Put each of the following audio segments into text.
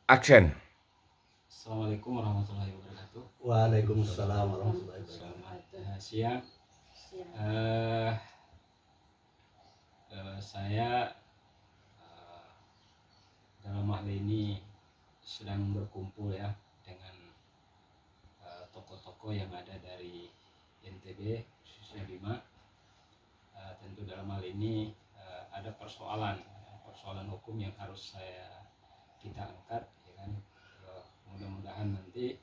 Action. Assalamualaikum warahmatullahi wabarakatuh. Waalaikumsalam warahmatullahi wabarakatuh. Selamat siang. Saya dalam hal ini sedang berkumpul ya dengan tokoh-tokoh yang ada dari NTB khususnya Bima. Tentu dalam hal ini ada persoalan hukum yang harus kita angkat, ya kan. Mudah-mudahan nanti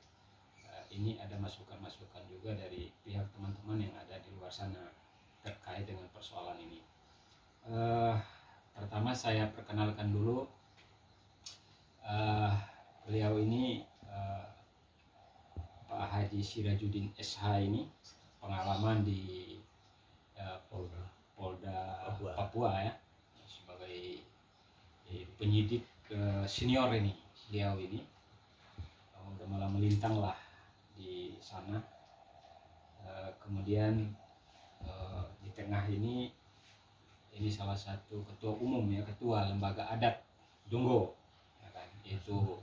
ini ada masukan-masukan juga dari pihak teman-teman yang ada di luar sana terkait dengan persoalan ini. Pertama saya perkenalkan dulu, beliau ini Pak Haji Sirajuddin SH ini pengalaman di Polda Papua ya, sebagai penyidik senior ini. Beliau ini udah malah melintang lah di sana. Kemudian di tengah ini salah satu ketua umum ya, ketua lembaga adat Jonggo, ya kan, yaitu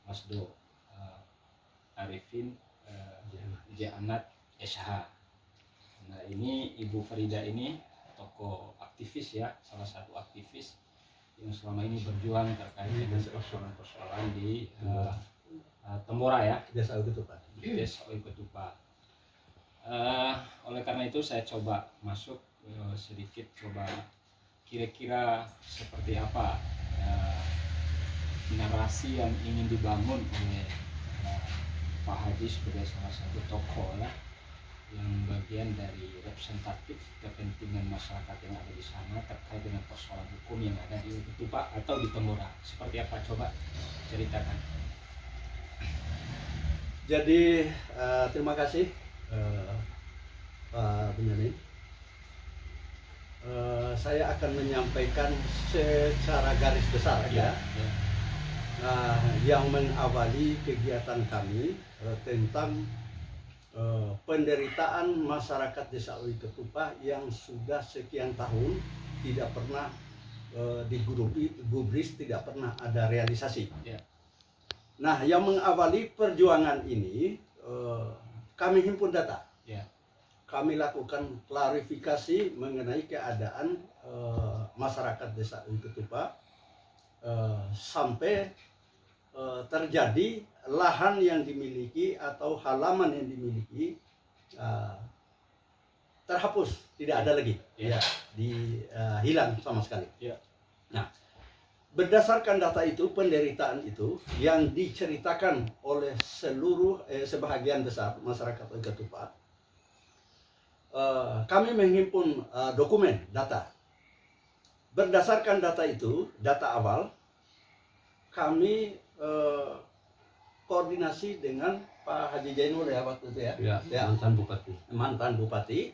Masdo Arifin Janat SH. Nah ini Ibu Farida ini tokoh aktivis ya, salah satu aktivis yang selama ini berjuang terkait dengan persoalan-persoalan di Tembora ya, Desa Oiketupa. Desa Oiketupa. Oleh karena itu saya coba masuk sedikit, coba kira-kira seperti apa narasi yang ingin dibangun oleh Pak Haji sebagai salah satu tokoh ya, yang bagian dari representatif kepentingan masyarakat yang ada di sana terkait dengan persoalan hukum yang ada di Oiketupa atau di Tembora. Seperti apa, coba ceritakan. Jadi terima kasih Pak Benyamin. Saya akan menyampaikan secara garis besar aja yang mengawali kegiatan kami tentang penderitaan masyarakat Desa Oiketupa yang sudah sekian tahun tidak pernah digubris, tidak pernah ada realisasi. Nah, yang mengawali perjuangan ini kami himpun data. Kami lakukan klarifikasi mengenai keadaan masyarakat Desa Oiketupa sampai terjadi lahan yang dimiliki atau halaman yang dimiliki terhapus, tidak ada lagi, hilang sama sekali. Nah, berdasarkan data itu, penderitaan itu yang diceritakan oleh sebahagian besar masyarakat Oiketupa, kami menghimpun dokumen data. Berdasarkan data itu, data awal, kami koordinasi dengan Pak Haji Jainur ya waktu itu ya, mantan bupati,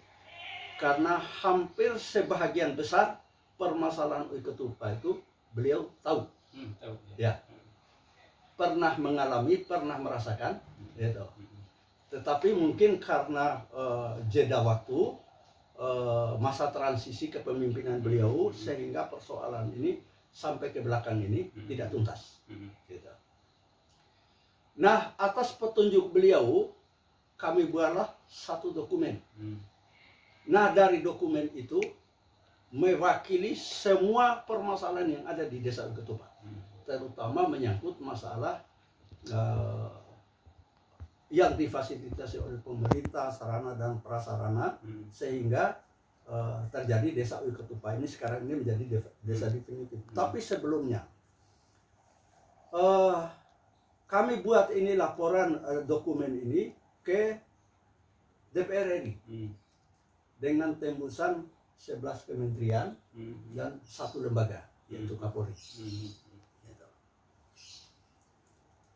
karena hampir sebahagian besar permasalahan Oiketupa itu beliau tahu, pernah mengalami, pernah merasakan, gitu. Tetapi mungkin karena jeda waktu, masa transisi kepemimpinan beliau, sehingga persoalan ini sampai ke belakang ini tidak tuntas. Gitu. Nah, atas petunjuk beliau, kami buatlah satu dokumen. Nah, dari dokumen itu mewakili semua permasalahan yang ada di Desa Oiketupa, terutama menyangkut masalah yang difasilitasi oleh pemerintah, sarana dan prasarana, sehingga terjadi Desa Oiketupa ini sekarang ini menjadi desa definitif. Tapi sebelumnya kami buat ini laporan dokumen ini ke DPR RI dengan tembusan 11 kementerian dan 1 lembaga, yaitu Kapolri.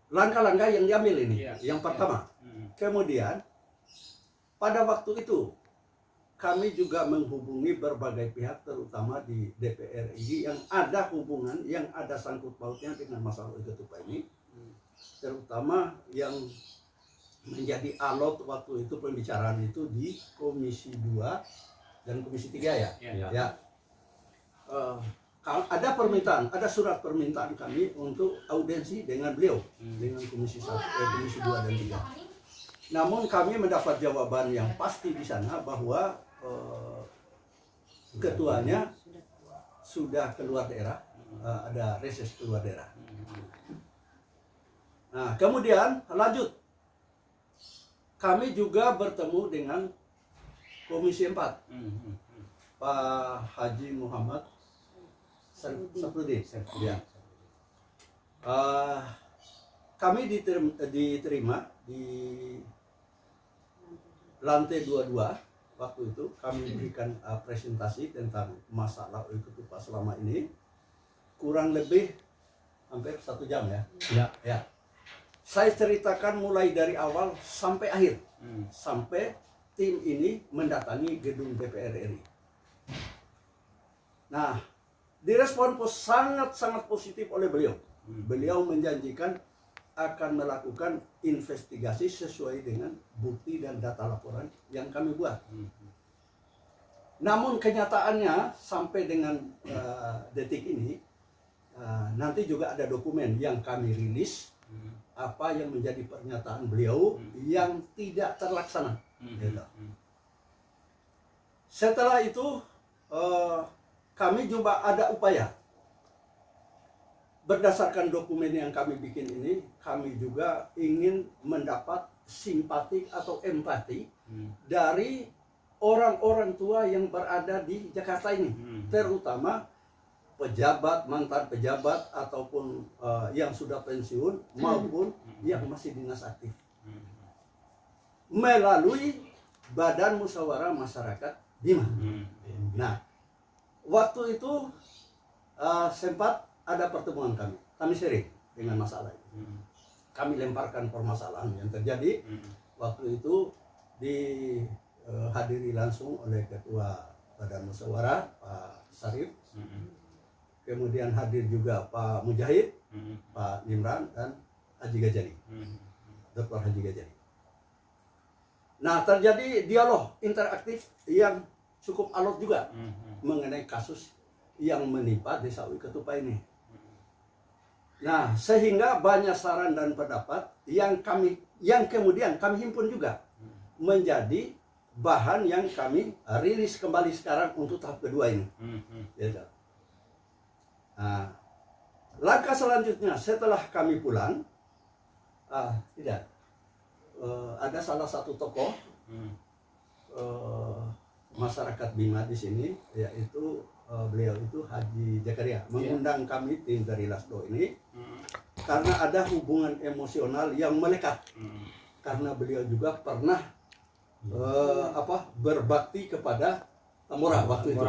Langkah-langkah yang diambil ini, yang pertama. Kemudian pada waktu itu kami juga menghubungi berbagai pihak, terutama di DPR RI yang ada hubungan, yang ada sangkut pautnya dengan masalah Oiketupa ini, terutama yang menjadi alot waktu itu pembicaraan itu di Komisi 2 dan Komisi 3 ya. ada permintaan, ada surat permintaan kami untuk audiensi dengan beliau, dengan Komisi 1, Komisi 2 dan 3. Namun kami mendapat jawaban yang pasti di sana bahwa ketuanya sudah keluar daerah, ada reses keluar daerah. Nah, kemudian lanjut, kami juga bertemu dengan Komisi 4, Pak Haji Muhammad Safruddin. Ya. Kami diterima di lantai 22. Waktu itu kami berikan presentasi tentang masalah Ketupat selama ini, kurang lebih hampir 1 jam ya. Ya. Saya ceritakan mulai dari awal sampai akhir, sampai tim ini mendatangi gedung DPR RI. Nah, direspon sangat-sangat positif oleh beliau. Beliau menjanjikan akan melakukan investigasi sesuai dengan bukti dan data laporan yang kami buat. Namun kenyataannya sampai dengan detik ini, nanti juga ada dokumen yang kami rilis, apa yang menjadi pernyataan beliau yang tidak terlaksana. Setelah itu kami juga ada upaya. Berdasarkan dokumen yang kami bikin ini, kami juga ingin mendapat simpati atau empati dari orang-orang tua yang berada di Jakarta ini, terutama pejabat, mantan pejabat, ataupun yang sudah pensiun maupun yang masih dinas aktif, melalui Badan Musyawarah Masyarakat Bima. Nah, waktu itu sempat ada pertemuan kami sharing dengan masalah ini. Kami lemparkan permasalahan yang terjadi. Waktu itu dihadiri langsung oleh Ketua Badan Musyawarah Pak Sarif, kemudian hadir juga Pak Mujahid, Pak Nimran, dan Haji Gajali, Dr. Haji Gajali. Nah, terjadi dialog interaktif yang cukup alot juga mengenai kasus yang menimpa Desa Uwi Ketupat ini. Nah, sehingga banyak saran dan pendapat yang kemudian kami himpun juga menjadi bahan yang kami rilis kembali sekarang untuk tahap kedua ini. Nah, langkah selanjutnya setelah kami pulang, ada salah satu tokoh masyarakat Bima di sini, yaitu beliau itu Haji Jakaria, mengundang kami tim dari Lasdo ini karena ada hubungan emosional yang melekat, karena beliau juga pernah berbakti kepada Mora waktu itu,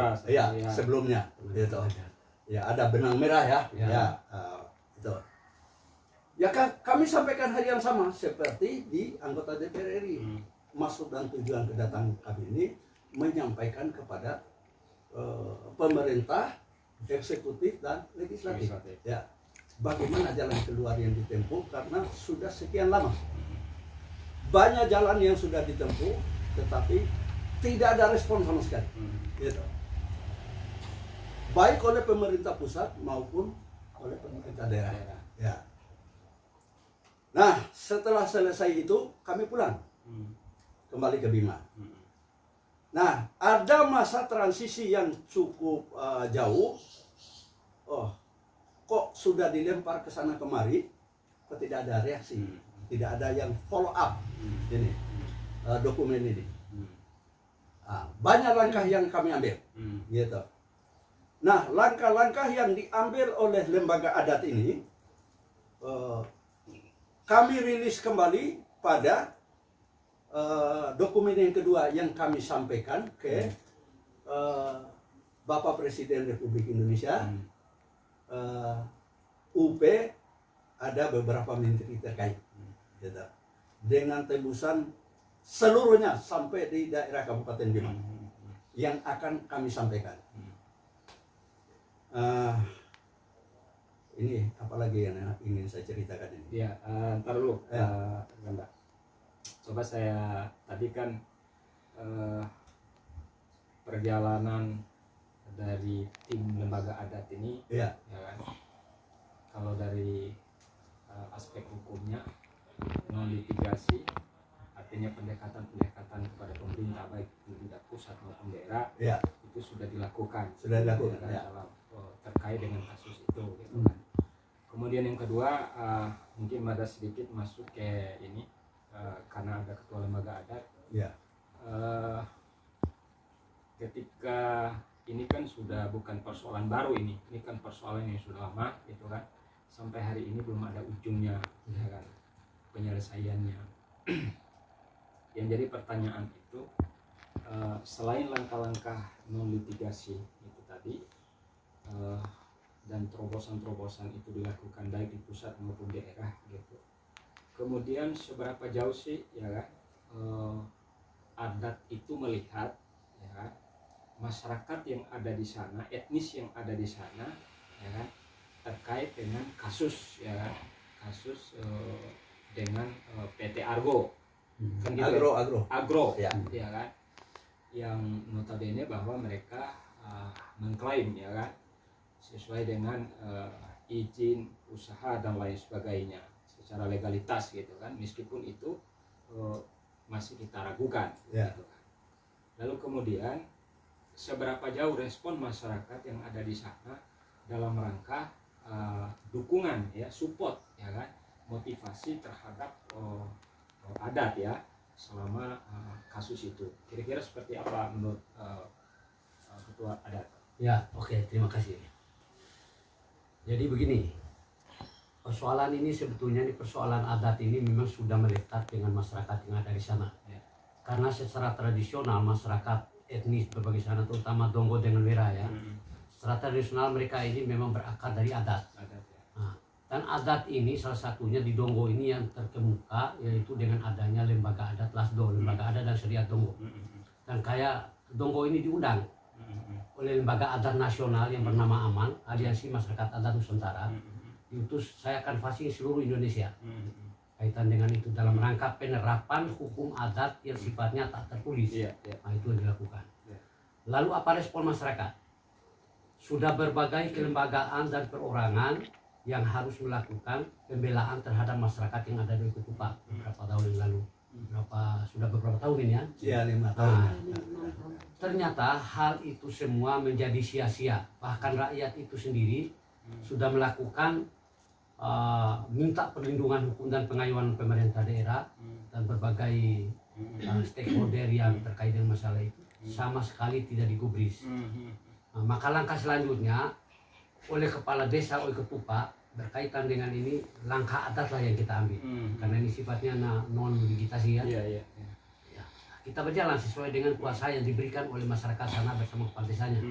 sebelumnya gitu. Ya, ada benang merah ya. Itu. Ya kan, kami sampaikan hal yang sama seperti di anggota DPR RI. Maksud dan tujuan kedatangan kami ini menyampaikan kepada pemerintah, eksekutif dan legislatif. Ya, bagaimana jalan keluar yang ditempuh karena sudah sekian lama. Banyak jalan yang sudah ditempuh, tetapi tidak ada respon sama sekali. Gitu. Baik oleh pemerintah pusat maupun oleh pemerintah daerah. Ya. Nah, setelah selesai itu kami pulang kembali ke Bima. Nah, ada masa transisi yang cukup jauh. Kok sudah dilempar ke sana kemari, kok tidak ada reaksi, tidak ada yang follow up ini dokumen ini. Banyak langkah yang kami ambil, gitu. Nah, langkah-langkah yang diambil oleh lembaga adat ini, kami rilis kembali pada dokumen yang kedua yang kami sampaikan ke Bapak Presiden Republik Indonesia, UP, ada beberapa menteri terkait, gitu. Dengan tembusan seluruhnya sampai di daerah Kabupaten Bima yang akan kami sampaikan. Ini apalagi yang ingin saya ceritakan ini? Ya, ntar dulu, Ganda. Coba saya tadi kan perjalanan dari tim lembaga adat ini, Ya. ya kan, kalau dari aspek hukumnya non litigasi, artinya pendekatan kepada pemerintah baik di pusat maupun daerah, Ya. itu sudah dilakukan, Sudah dilakukan, kan, ya. dalam terkait dengan kasus itu, gitu kan. Kemudian yang kedua, mungkin ada sedikit masuk ke ini, karena ada ketua lembaga adat. Ya. Ketika ini kan sudah bukan persoalan baru, ini kan persoalan yang sudah lama, gitu kan. Sampai hari ini belum ada ujungnya, ya kan, penyelesaiannya. Yang jadi pertanyaan itu, selain langkah-langkah non litigasi itu tadi, dan terobosan-terobosan itu dilakukan baik di pusat maupun daerah, gitu. Kemudian seberapa jauh sih, ya kan, adat itu melihat, ya kan, masyarakat yang ada di sana, etnis yang ada di sana, ya kan, terkait dengan kasus, ya kan, kasus dengan PT Argo, kan gitu, Agro, ya. Ya kan, yang notabene bahwa mereka mengklaim, ya kan, sesuai dengan izin usaha dan lain sebagainya secara legalitas, gitu kan, meskipun itu masih kita ragukan, Ya. gitu kan. Lalu kemudian seberapa jauh respon masyarakat yang ada di sana dalam rangka dukungan, ya, support, ya kan, motivasi terhadap adat, ya, selama kasus itu. Kira-kira seperti apa menurut ketua adat? Ya, oke, terima kasih. Jadi begini, persoalan ini sebetulnya persoalan adat ini memang sudah melekat dengan masyarakat yang ada di sana. Ya. Karena secara tradisional masyarakat etnis berbagai sana, terutama Donggo dengan Wera, ya, secara tradisional mereka ini memang berakar dari adat. Adat, ya. Nah, dan adat ini salah satunya di Donggo ini yang terkemuka yaitu dengan adanya lembaga adat Lasdo, lembaga adat dan syariat Donggo. Dan kayak Donggo ini diundang oleh lembaga adat nasional yang bernama AMAN, Aliansi Masyarakat Adat Nusantara, diutus saya akan fasih seluruh Indonesia kaitan dengan itu dalam rangka penerapan hukum adat yang sifatnya tak tertulis. Iya, iya. Nah, itu yang dilakukan. Iya. Lalu apa respon masyarakat? Sudah berbagai kelembagaan dan perorangan yang harus melakukan pembelaan terhadap masyarakat yang ada di Ketupat beberapa tahun yang lalu. Sudah beberapa tahun ini, ya. Ya, 5 tahun. Nah, ternyata hal itu semua menjadi sia-sia. Bahkan rakyat itu sendiri sudah melakukan minta perlindungan hukum dan pengayuhan pemerintah daerah dan berbagai stakeholder yang terkait dengan masalah itu sama sekali tidak digubris. Nah, maka langkah selanjutnya oleh kepala desa, oleh ketupat berkaitan dengan ini, langkah adat lah yang kita ambil karena ini sifatnya non digitasi, ya. Iya. Ya, kita berjalan sesuai dengan kuasa yang diberikan oleh masyarakat sana bersama kepala desanya.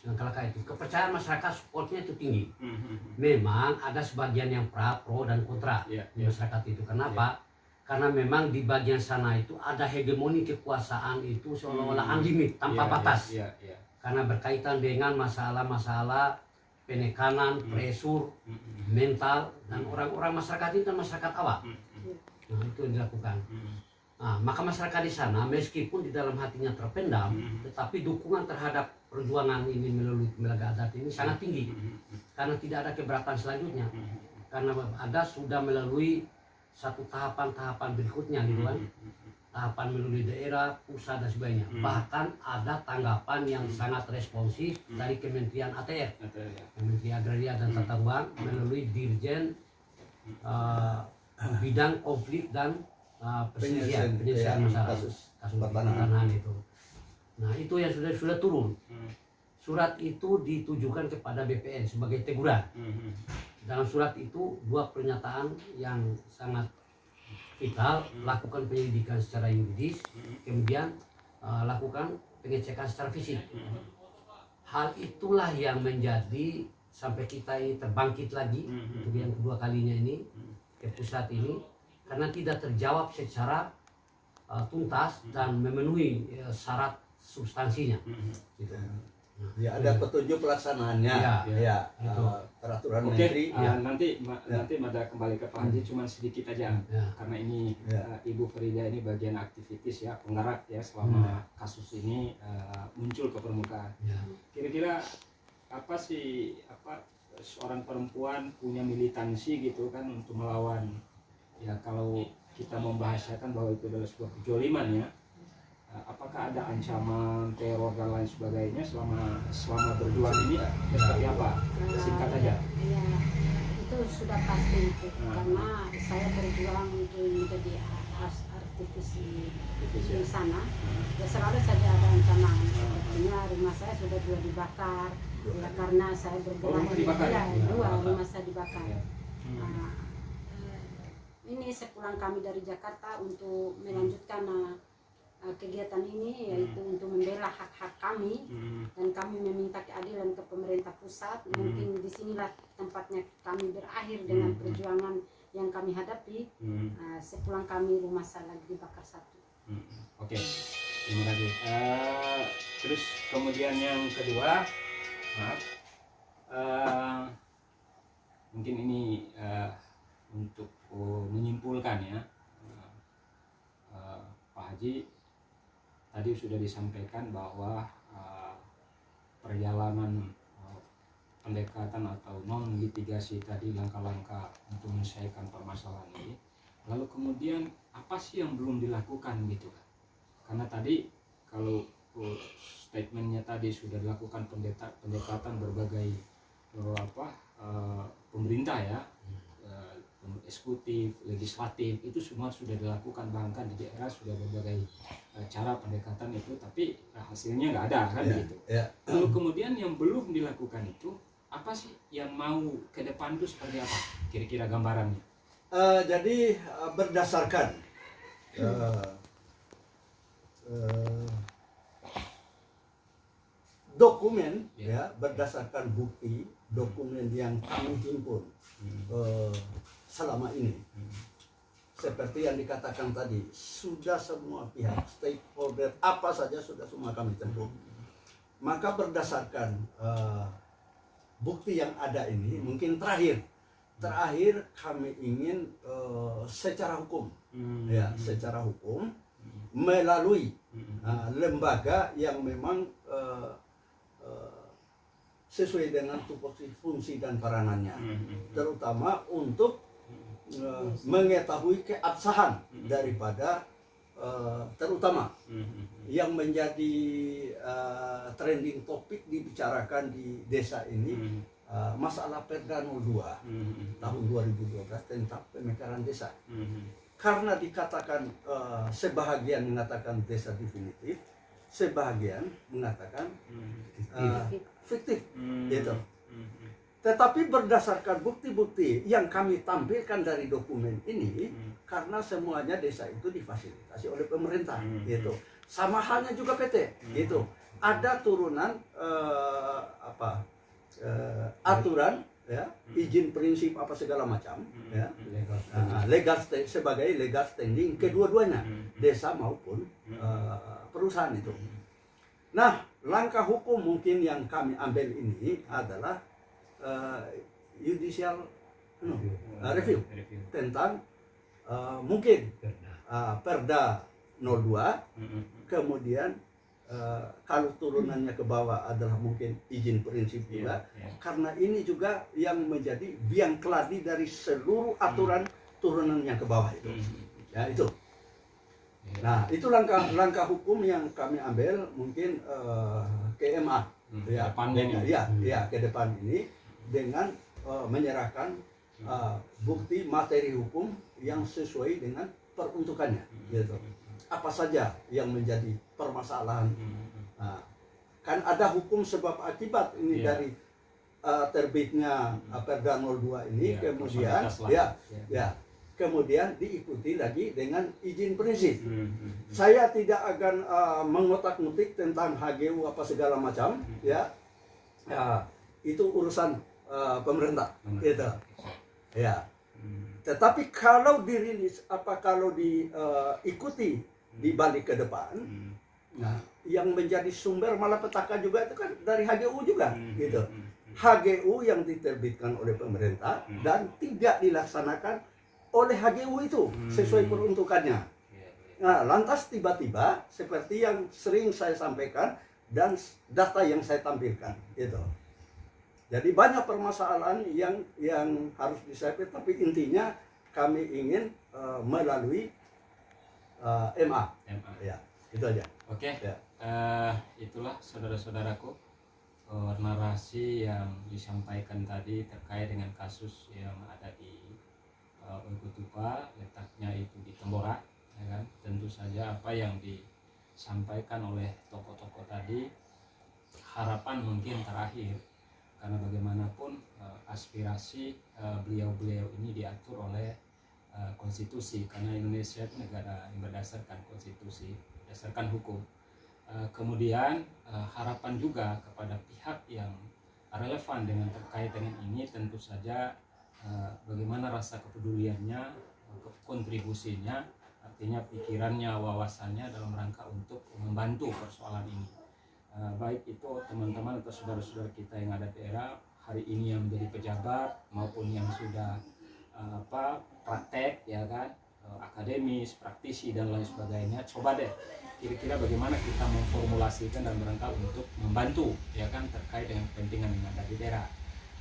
Dan kalau itu kepercayaan masyarakat supportnya itu tinggi. Memang ada sebagian yang pro dan kontra di masyarakat itu. Kenapa? Karena memang di bagian sana itu ada hegemoni kekuasaan itu seolah-olah unlimited, tanpa batas. Karena berkaitan dengan masalah-masalah penekanan, pressure, mental, dan orang-orang masyarakat itu kan masyarakat awak. Nah, itu yang dilakukan. Nah, maka masyarakat di sana meskipun di dalam hatinya terpendam, tetapi dukungan terhadap perjuangan ini melalui lembaga adat ini sangat tinggi. Karena tidak ada keberatan selanjutnya. Karena adat sudah melalui satu tahapan-tahapan berikutnya, gitu kan. Tahapan melalui daerah, pusat dan sebagainya. Bahkan ada tanggapan yang sangat responsif dari Kementerian ATR, Kementerian Agraria dan Tata Ruang, melalui Dirjen bidang konflik dan penyelesaian masalah kasus pertanahan itu. Nah, itu yang sudah turun. Surat itu ditujukan kepada BPN sebagai teguran. Dalam surat itu dua pernyataan yang sangat vital: lakukan penyelidikan secara yuridis, kemudian lakukan pengecekan secara fisik. Hal itulah yang menjadi sampai kita ini terbangkit lagi untuk yang kedua kalinya ini ke pusat ini, karena tidak terjawab secara tuntas dan memenuhi syarat substansinya. Gitu. Ya, ada petunjuk pelaksanaannya. Ya, itu. Peraturan Oke, Menteri. nanti ada kembali ke Pak Haji, cuman sedikit aja karena ini Ibu Frida ini bagian aktivitis ya, penggerak ya selama kasus ini muncul ke permukaan. Kira-kira apa sih seorang perempuan punya militansi gitu kan untuk melawan ya, kalau kita membahasakan bahwa itu adalah sebuah kejoliman ya. Apakah ada ancaman teror dan lain sebagainya selama berjuang ini seperti apa? Singkat aja. Ya, itu sudah pasti itu. Karena saya berjuang untuk menjadi aktivis di sana. Ya selalu saja ada ancaman. Sepertinya rumah saya sudah 2 dibakar. Ya karena saya bergerak rumah saya dibakar. Ini sepulang kami dari Jakarta untuk melanjutkan kegiatan ini, yaitu untuk membela hak-hak kami, dan kami meminta keadilan ke pemerintah pusat. Mungkin disinilah tempatnya kami berakhir dengan perjuangan yang kami hadapi. Sepulang kami rumah saya lagi dibakar 1. Oke, terima kasih. Terus kemudian yang kedua, mungkin ini untuk menyimpulkan ya, Pak Haji tadi sudah disampaikan bahwa perjalanan pendekatan atau non litigasi tadi, langkah-langkah untuk menyelesaikan permasalahan ini. Lalu kemudian apa sih yang belum dilakukan gitu kan? Karena tadi kalau statementnya tadi sudah dilakukan pendekatan berbagai pemerintah ya, eksekutif, legislatif, itu semua sudah dilakukan, bahkan di daerah sudah berbagai cara pendekatan itu, tapi hasilnya nggak ada kan gitu. Lalu kemudian yang belum dilakukan itu apa sih, yang mau ke depan itu seperti apa kira-kira gambarannya? Jadi berdasarkan dokumen ya, berdasarkan bukti dokumen yang kami himpun selama ini, seperti yang dikatakan tadi, sudah semua pihak stakeholder apa saja sudah semua kami tempuh. Maka berdasarkan bukti yang ada ini, mungkin terakhir kami ingin secara hukum, ya secara hukum melalui lembaga yang memang sesuai dengan tupoksi, fungsi dan peranannya, terutama untuk mengetahui keabsahan daripada terutama yang menjadi trending topik dibicarakan di desa ini, masalah Perda 02 tahun 2012 tentang pemekaran desa. Karena dikatakan sebahagian mengatakan desa definitif, sebahagian mengatakan fiktif, gitu. Tetapi berdasarkan bukti-bukti yang kami tampilkan dari dokumen ini, karena semuanya desa itu difasilitasi oleh pemerintah, gitu. Sama halnya juga PT, gitu. Ada turunan aturan, ya, izin prinsip apa segala macam, ya, sebagai legal standing kedua-duanya, desa maupun perusahaan itu. Nah, langkah hukum mungkin yang kami ambil ini adalah judicial review tentang mungkin Perda 02, kemudian kalau turunannya ke bawah adalah mungkin izin prinsip juga, karena ini juga yang menjadi biang keladi dari seluruh aturan turunan yang ke bawah itu, ya itu. Nah, itu langkah hukum yang kami ambil mungkin ke MA, ya, ke depan ini dengan menyerahkan bukti materi hukum yang sesuai dengan peruntukannya, gitu. Apa saja yang menjadi permasalahan. Kan ada hukum sebab akibat ini dari terbitnya Perda 02 ini, kemudian kemudian diikuti lagi dengan izin prinsip. Saya tidak akan mengotak-ngutik tentang HGU apa segala macam, ya. Itu urusan pemerintah, gitu. Ya. Tetapi kalau dirilis, kalau diikuti di balik ke depan, Nah, yang menjadi sumber malapetaka juga itu kan dari HGU juga, gitu. HGU yang diterbitkan oleh pemerintah dan tidak dilaksanakan oleh HGU itu sesuai peruntukannya. Nah, lantas tiba-tiba seperti yang sering saya sampaikan dan data yang saya tampilkan, gitu. Jadi banyak permasalahan yang harus diselesaikan, tapi intinya kami ingin melalui MA. Ya, itu aja. Oke. Ya. Itulah saudara-saudaraku narasi yang disampaikan tadi terkait dengan kasus yang ada di Oecutupa, letaknya itu di Tambora, ya kan? Tentu saja apa yang disampaikan oleh tokoh-tokoh tadi harapan mungkin terakhir, karena bagaimanapun aspirasi beliau-beliau ini diatur oleh konstitusi, karena Indonesia itu negara yang berdasarkan konstitusi, berdasarkan hukum. Kemudian harapan juga kepada pihak yang relevan dengan terkait dengan ini, tentu saja bagaimana rasa kepeduliannya, kontribusinya, artinya pikirannya, wawasannya dalam rangka untuk membantu persoalan ini. Baik itu teman-teman atau saudara-saudara kita yang ada di daerah hari ini yang menjadi pejabat maupun yang sudah praktek, ya kan, akademis, praktisi dan lain sebagainya. Coba deh kira-kira bagaimana kita memformulasikan dalam rangka untuk membantu, ya kan, terkait dengan kepentingan yang ada di daerah.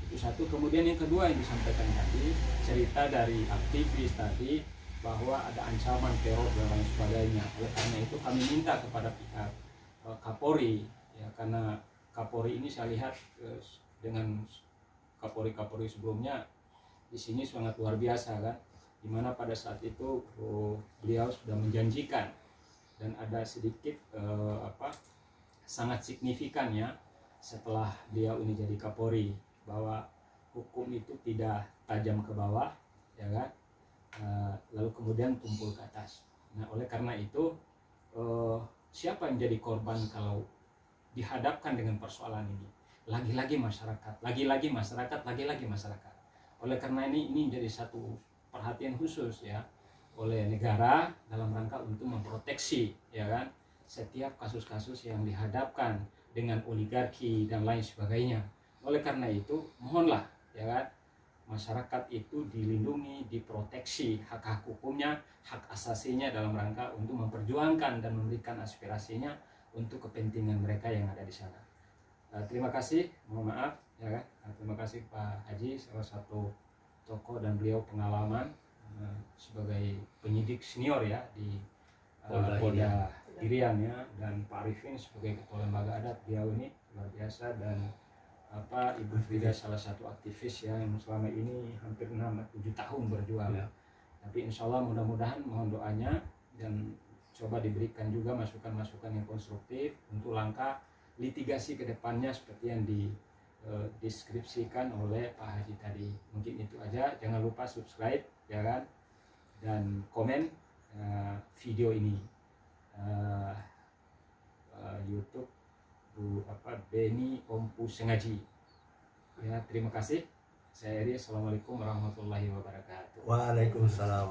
Itu satu. Kemudian yang kedua yang disampaikan tadi, cerita dari aktivis tadi bahwa ada ancaman teror dan lain sebagainya. Oleh karena itu kami minta kepada pihak Kapolri, ya, karena Kapolri ini saya lihat dengan Kapolri sebelumnya di sini sangat luar biasa, kan, dimana pada saat itu beliau sudah menjanjikan dan ada sedikit sangat signifikannya setelah beliau ini jadi Kapolri, bahwa hukum itu tidak tajam ke bawah, ya kan, lalu kemudian tumpul ke atas. Nah, oleh karena itu siapa yang jadi korban kalau dihadapkan dengan persoalan ini? Lagi-lagi masyarakat, lagi-lagi masyarakat, lagi-lagi masyarakat. Oleh karena ini menjadi satu perhatian khusus, ya, oleh negara dalam rangka untuk memproteksi, ya kan, setiap kasus-kasus yang dihadapkan dengan oligarki dan lain sebagainya. Oleh karena itu mohonlah, ya kan, masyarakat itu dilindungi, diproteksi hak-hak hukumnya, hak asasinya dalam rangka untuk memperjuangkan dan memberikan aspirasinya untuk kepentingan mereka yang ada di sana. Terima kasih, mohon maaf, ya kan. Terima kasih Pak Haji, salah satu tokoh dan beliau pengalaman sebagai penyidik senior, ya, di Polda Irian, ya, dan Pak Arifin sebagai ketua lembaga adat. Beliau ini luar biasa, dan Ibu Frida salah satu aktivis yang selama ini hampir 6-7 tahun berjuang, ya. Tapi insya Allah mudah-mudahan mohon doanya dan coba diberikan juga masukan-masukan yang konstruktif untuk langkah litigasi ke depannya seperti yang dideskripsikan oleh Pak Haji tadi. Mungkin itu aja, jangan lupa subscribe, ya kan, dan komen video ini YouTube Beni Ompu Sengaji. Ya, terima kasih. Saya Eri. Assalamualaikum warahmatullahi wabarakatuh. Waalaikumsalam.